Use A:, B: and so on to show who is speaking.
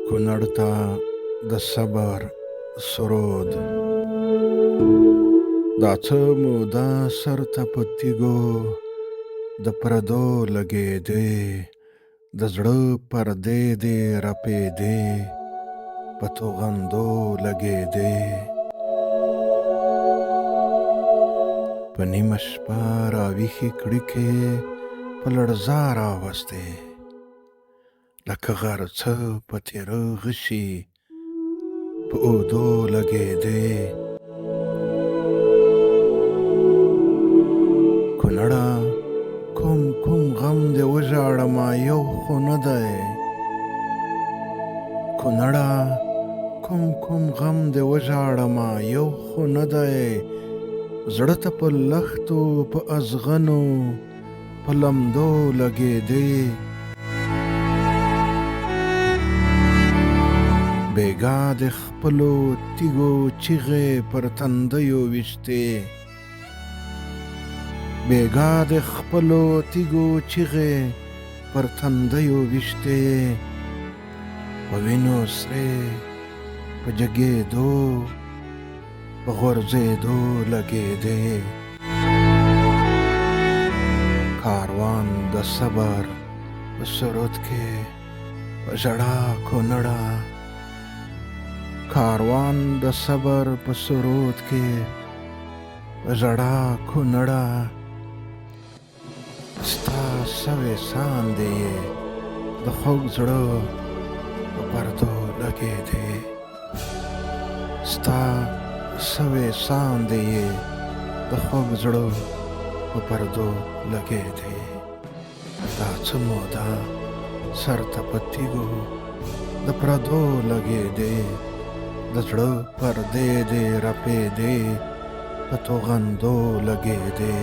A: کونړ ته د صبر سرود دا څه موده سر ته په تیږو د پردو لګېدې د زړه پردې دې رپېدې په توغندو لګېدې په نیمه شپه راویښې کړکۍ په لړزه راوستې لکه غرڅه په تیاره غشي په اودو لګېدې کونړه کوم غم دې وژاړمه یو خو نه دی کونړه کوم غم دې وژاړمه یو خو نه دی زړه ته په لښتو په ازغنو په لمدو لګېدې بېګا د خپلو تیږو چیغې پر تندیو ویشتې بېګا د خپلو تیږو چیغې پر تندیو ویشتې په وینو سرې په جګېدو په غورځېدو لګېدې کاروان د صبر په سرود کې په ژړا کونړه کاروان د صبر په سرود کې په ژړا کونړه ستا سوې ساندې یې د خوږ زړه په پردو لګېدې ستا سوې ساندې یې د خوږ زړه په پردو لګېدې دا څه موده سر ته په تیږو د پردو لګېدې د زړه پردې دې رپېدې په توغندو لګېدې